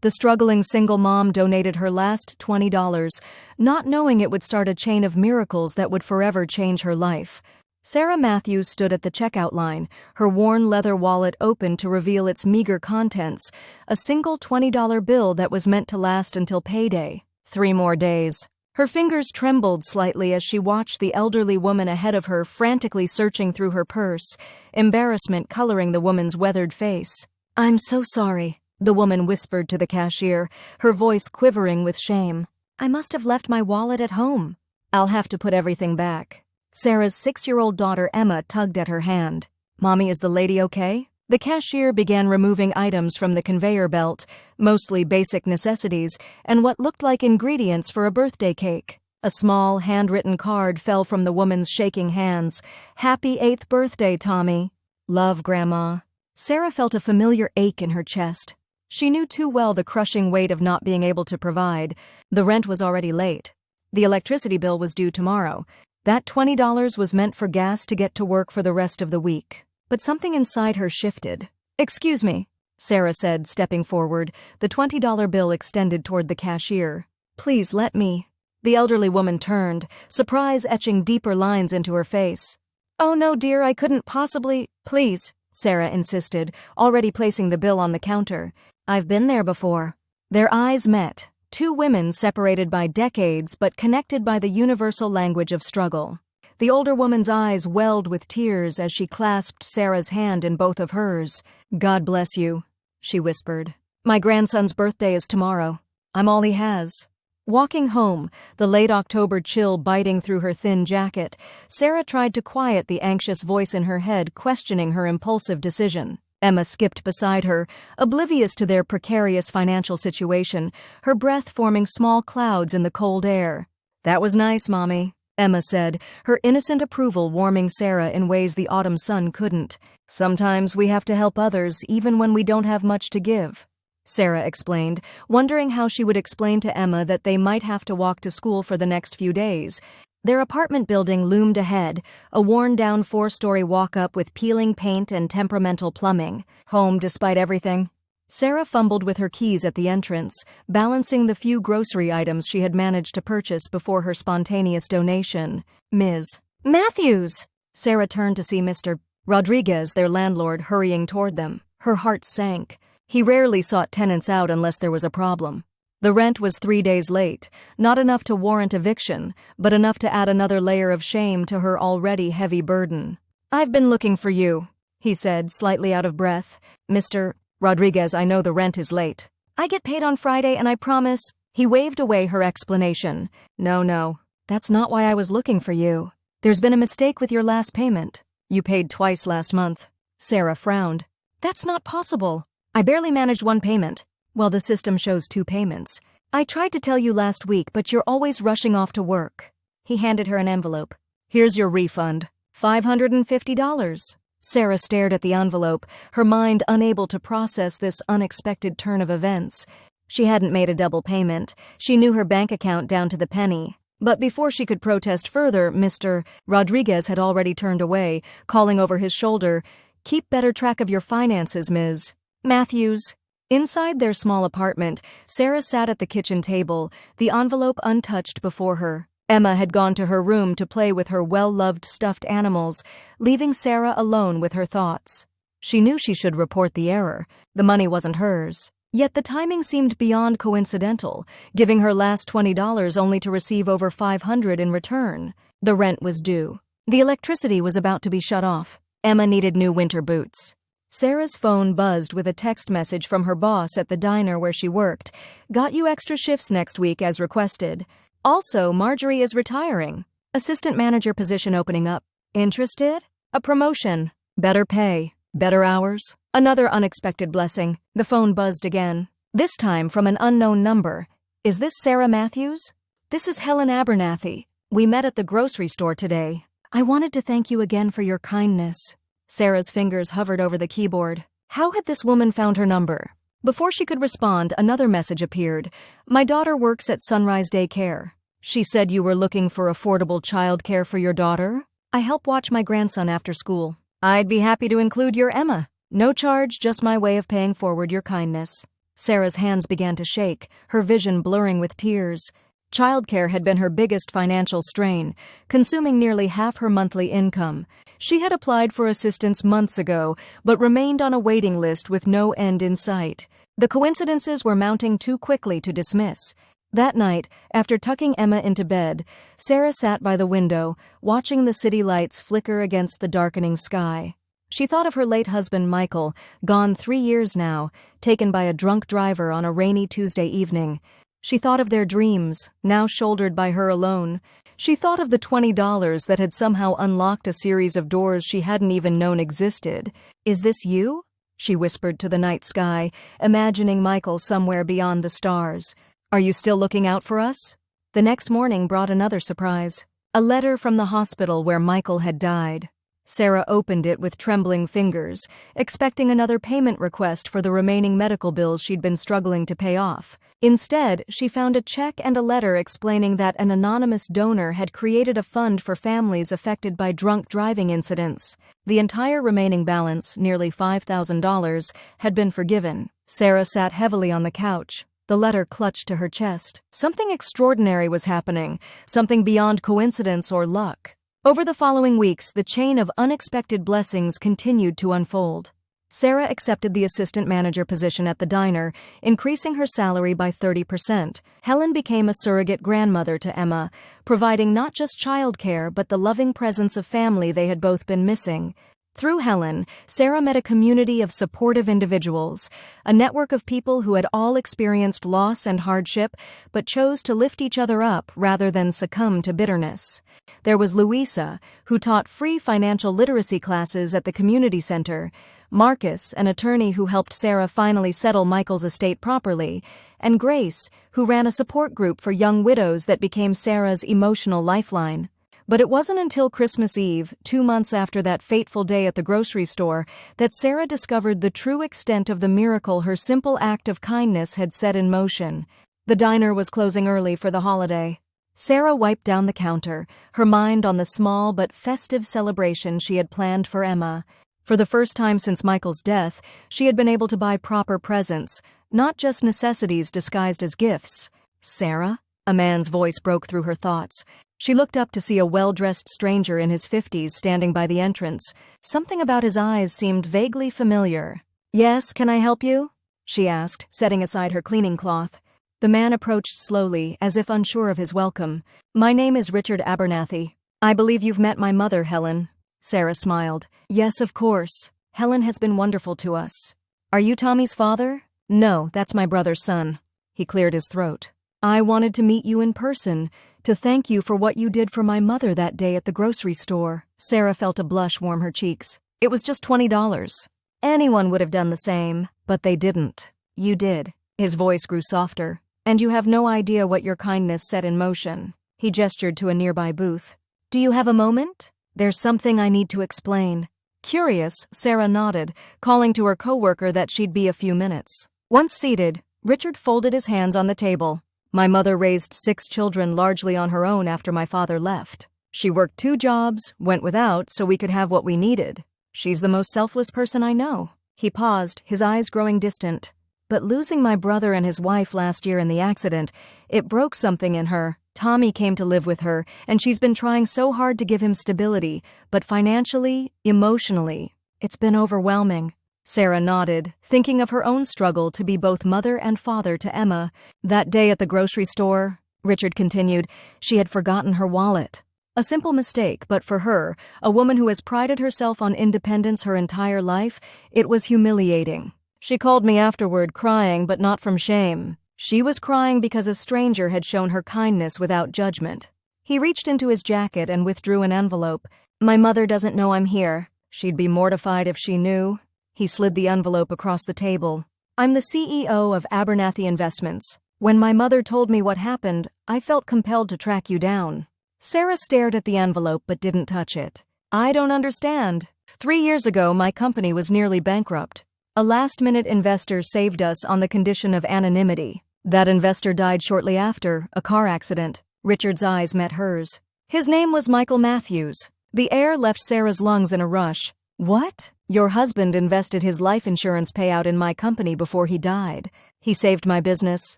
The struggling single mom donated her last $20, not knowing it would start a chain of miracles that would forever change her life. Sarah Matthews stood at the checkout line, her worn leather wallet open to reveal its meager contents, a single $20 bill that was meant to last until payday. 3 more days. Her fingers trembled slightly as she watched the elderly woman ahead of her frantically searching through her purse, embarrassment coloring the woman's weathered face. "I'm so sorry," the woman whispered to the cashier, her voice quivering with shame. "I must have left my wallet at home. I'll have to put everything back." Sarah's 6-year-old daughter Emma tugged at her hand. "Mommy, is the lady okay?" The cashier began removing items from the conveyor belt, mostly basic necessities, and what looked like ingredients for a birthday cake. A small, handwritten card fell from the woman's shaking hands. "Happy 8th birthday, Tommy. Love, Grandma." Sarah felt a familiar ache in her chest. She knew too well the crushing weight of not being able to provide. The rent was already late. The electricity bill was due tomorrow. That $20 was meant for gas to get to work for the rest of the week. But something inside her shifted. "Excuse me," Sarah said, stepping forward, the $20 bill extended toward the cashier. "Please let me." The elderly woman turned, surprise etching deeper lines into her face. "Oh no, dear, I couldn't possibly—" "Please," Sarah insisted, already placing the bill on the counter. "I've been there before." Their eyes met, 2 women separated by decades but connected by the universal language of struggle. The older woman's eyes welled with tears as she clasped Sarah's hand in both of hers. "God bless you," she whispered. "My grandson's birthday is tomorrow. I'm all he has." Walking home, the late October chill biting through her thin jacket, Sarah tried to quiet the anxious voice in her head questioning her impulsive decision. Emma skipped beside her, oblivious to their precarious financial situation, her breath forming small clouds in the cold air. "That was nice, Mommy," Emma said, her innocent approval warming Sarah in ways the autumn sun couldn't. "Sometimes we have to help others even when we don't have much to give," Sarah explained, wondering how she would explain to Emma that they might have to walk to school for the next few days. Their apartment building loomed ahead, a worn-down 4-story walk-up with peeling paint and temperamental plumbing. Home despite everything? Sarah fumbled with her keys at the entrance, balancing the few grocery items she had managed to purchase before her spontaneous donation. "Ms. Matthews!" Sarah turned to see Mr. Rodriguez, their landlord, hurrying toward them. Her heart sank. He rarely sought tenants out unless there was a problem. The rent was 3 days late, not enough to warrant eviction, but enough to add another layer of shame to her already heavy burden. "I've been looking for you," he said, slightly out of breath. "Mr. Rodriguez, I know the rent is late. I get paid on Friday and I promise—" He waved away her explanation. No, that's not why I was looking for you. There's been a mistake with your last payment. You paid twice last month." Sarah frowned. "That's not possible. I barely managed 1 payment." "Well, the system shows 2 payments. I tried to tell you last week, but you're always rushing off to work." He handed her an envelope. "Here's your refund. $550. Sarah stared at the envelope, her mind unable to process this unexpected turn of events. She hadn't made a double payment. She knew her bank account down to the penny. But before she could protest further, Mr. Rodriguez had already turned away, calling over his shoulder, "Keep better track of your finances, Ms. Matthews." Inside their small apartment, Sarah sat at the kitchen table, the envelope untouched before her. Emma had gone to her room to play with her well-loved stuffed animals, leaving Sarah alone with her thoughts. She knew she should report the error. The money wasn't hers. Yet the timing seemed beyond coincidental, giving her last $20 only to receive over $500 in return. The rent was due. The electricity was about to be shut off. Emma needed new winter boots. Sarah's phone buzzed with a text message from her boss at the diner where she worked. "Got you extra shifts next week as requested. Also, Marjorie is retiring. Assistant manager position opening up. Interested? A promotion. Better pay. Better hours." Another unexpected blessing. The phone buzzed again. This time from an unknown number. "Is this Sarah Matthews?" "This is Helen Abernathy. We met at the grocery store today. I wanted to thank you again for your kindness." Sarah's fingers hovered over the keyboard. How had this woman found her number? Before she could respond, another message appeared. "My daughter works at Sunrise Daycare. She said you were looking for affordable childcare for your daughter? I help watch my grandson after school. I'd be happy to include your Emma. No charge, just my way of paying forward your kindness." Sarah's hands began to shake, her vision blurring with tears. Childcare had been her biggest financial strain, consuming nearly half her monthly income. She had applied for assistance months ago, but remained on a waiting list with no end in sight. The coincidences were mounting too quickly to dismiss. That night, after tucking Emma into bed, Sarah sat by the window, watching the city lights flicker against the darkening sky. She thought of her late husband Michael, gone 3 years now, taken by a drunk driver on a rainy Tuesday evening. She thought of their dreams, now shouldered by her alone. She thought of the $20 that had somehow unlocked a series of doors she hadn't even known existed. "Is this you?" she whispered to the night sky, imagining Michael somewhere beyond the stars. "Are you still looking out for us?" The next morning brought another surprise. A letter from the hospital where Michael had died. Sarah opened it with trembling fingers, expecting another payment request for the remaining medical bills she'd been struggling to pay off. Instead, she found a check and a letter explaining that an anonymous donor had created a fund for families affected by drunk driving incidents. The entire remaining balance, nearly $5,000, had been forgiven. Sarah sat heavily on the couch, the letter clutched to her chest. Something extraordinary was happening, something beyond coincidence or luck. Over the following weeks, the chain of unexpected blessings continued to unfold. Sarah accepted the assistant manager position at the diner, increasing her salary by 30%. Helen became a surrogate grandmother to Emma, providing not just childcare but the loving presence of family they had both been missing. Through Helen, Sarah met a community of supportive individuals, a network of people who had all experienced loss and hardship but chose to lift each other up rather than succumb to bitterness. There was Louisa, who taught free financial literacy classes at the community center, Marcus, an attorney who helped Sarah finally settle Michael's estate properly, and Grace, who ran a support group for young widows that became Sarah's emotional lifeline. But it wasn't until Christmas Eve, 2 months after that fateful day at the grocery store, that Sarah discovered the true extent of the miracle her simple act of kindness had set in motion. The diner was closing early for the holiday. Sarah wiped down the counter, her mind on the small but festive celebration she had planned for Emma. For the first time since Michael's death, she had been able to buy proper presents, not just necessities disguised as gifts. "Sarah?" A man's voice broke through her thoughts. She looked up to see a well-dressed stranger in his 50s standing by the entrance. Something about his eyes seemed vaguely familiar. "Yes, can I help you?" she asked, setting aside her cleaning cloth. The man approached slowly, as if unsure of his welcome. "My name is Richard Abernathy. I believe you've met my mother, Helen." Sarah smiled. "Yes, of course. Helen has been wonderful to us." "Are you Tommy's father?" "No, that's my brother's son." He cleared his throat. "I wanted to meet you in person, to thank you for what you did for my mother that day at the grocery store." Sarah felt a blush warm her cheeks. "It was just $20. Anyone would have done the same, but they didn't. You did." His voice grew softer. "And you have no idea what your kindness set in motion." He gestured to a nearby booth. "Do you have a moment? There's something I need to explain." Curious, Sarah nodded, calling to her coworker that she'd be a few minutes. Once seated, Richard folded his hands on the table. "My mother raised 6 children largely on her own after my father left. She worked 2 jobs, went without so we could have what we needed. She's the most selfless person I know." He paused, his eyes growing distant. "But losing my brother and his wife last year in the accident, it broke something in her. Tommy came to live with her, and she's been trying so hard to give him stability, but financially, emotionally, it's been overwhelming." Sarah nodded, thinking of her own struggle to be both mother and father to Emma. "That day at the grocery store," Richard continued, "she had forgotten her wallet. A simple mistake, but for her, a woman who has prided herself on independence her entire life, it was humiliating. She called me afterward crying, but not from shame. She was crying because a stranger had shown her kindness without judgment." He reached into his jacket and withdrew an envelope. "My mother doesn't know I'm here. She'd be mortified if she knew." He slid the envelope across the table. "I'm the CEO of Abernathy Investments. When my mother told me what happened, I felt compelled to track you down." Sarah stared at the envelope but didn't touch it. "I don't understand. 3 years ago, my company was nearly bankrupt. A last-minute investor saved us on the condition of anonymity. That investor died shortly after, a car accident." Richard's eyes met hers. "His name was Michael Matthews." The air left Sarah's lungs in a rush. "What?" "Your husband invested his life insurance payout in my company before he died." He saved my business,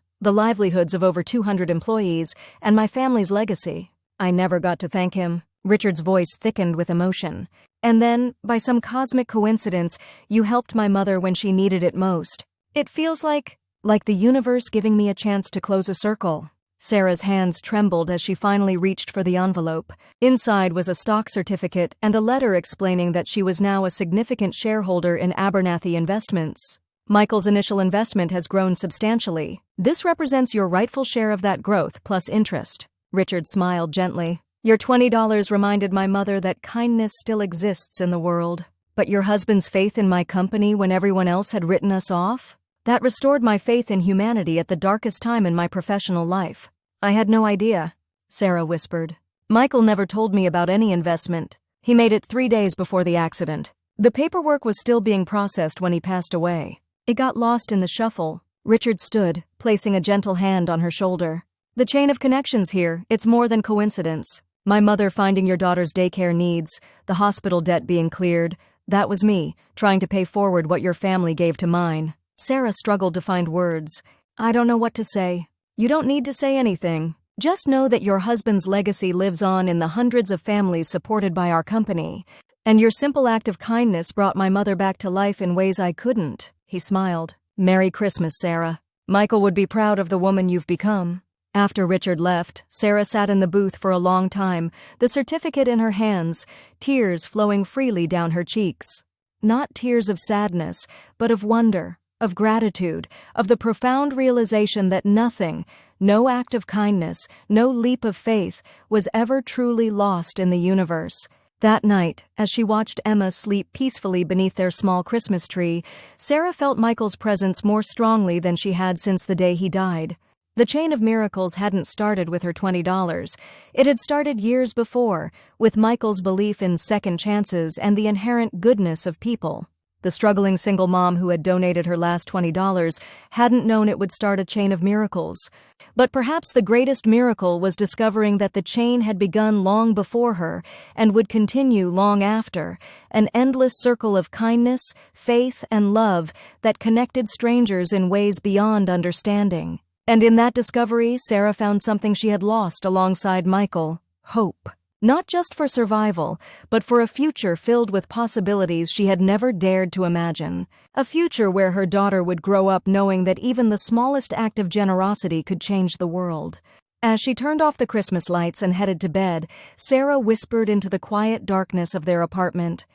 the livelihoods of over 200 employees, and my family's legacy. I never got to thank him." Richard's voice thickened with emotion. "And then, by some cosmic coincidence, you helped my mother when she needed it most. It feels like the universe giving me a chance to close a circle." Sarah's hands trembled as she finally reached for the envelope. Inside was a stock certificate and a letter explaining that she was now a significant shareholder in Abernathy Investments. "Michael's initial investment has grown substantially. This represents your rightful share of that growth plus interest." Richard smiled gently. "Your $20 reminded my mother that kindness still exists in the world. But your husband's faith in my company when everyone else had written us off? That restored my faith in humanity at the darkest time in my professional life." "I had no idea," Sarah whispered. "Michael never told me about any investment. He made it 3 days before the accident. The paperwork was still being processed when he passed away. It got lost in the shuffle." Richard stood, placing a gentle hand on her shoulder. "The chain of connections here, it's more than coincidence. My mother finding your daughter's daycare needs, the hospital debt being cleared, that was me, trying to pay forward what your family gave to mine." Sarah struggled to find words. "I don't know what to say." "You don't need to say anything. Just know that your husband's legacy lives on in the hundreds of families supported by our company. And your simple act of kindness brought my mother back to life in ways I couldn't." He smiled. "Merry Christmas, Sarah. Michael would be proud of the woman you've become." After Richard left, Sarah sat in the booth for a long time, the certificate in her hands, tears flowing freely down her cheeks. Not tears of sadness, but of wonder, of gratitude, of the profound realization that nothing, no act of kindness, no leap of faith, was ever truly lost in the universe. That night, as she watched Emma sleep peacefully beneath their small Christmas tree, Sarah felt Michael's presence more strongly than she had since the day he died. The chain of miracles hadn't started with her $20. It had started years before, with Michael's belief in second chances and the inherent goodness of people. The struggling single mom who had donated her last $20 hadn't known it would start a chain of miracles. But perhaps the greatest miracle was discovering that the chain had begun long before her and would continue long after, an endless circle of kindness, faith, and love that connected strangers in ways beyond understanding. And in that discovery, Sarah found something she had lost alongside Michael: hope. Not just for survival, but for a future filled with possibilities she had never dared to imagine. A future where her daughter would grow up knowing that even the smallest act of generosity could change the world. As she turned off the Christmas lights and headed to bed, Sarah whispered into the quiet darkness of their apartment,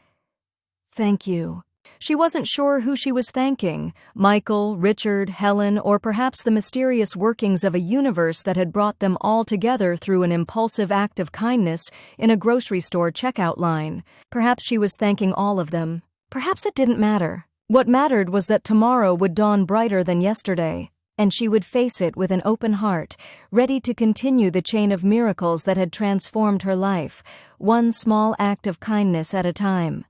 "Thank you." She wasn't sure who she was thanking: Michael, Richard, Helen, or perhaps the mysterious workings of a universe that had brought them all together through an impulsive act of kindness in a grocery store checkout line. Perhaps she was thanking all of them. Perhaps it didn't matter. What mattered was that tomorrow would dawn brighter than yesterday, and she would face it with an open heart, ready to continue the chain of miracles that had transformed her life, one small act of kindness at a time.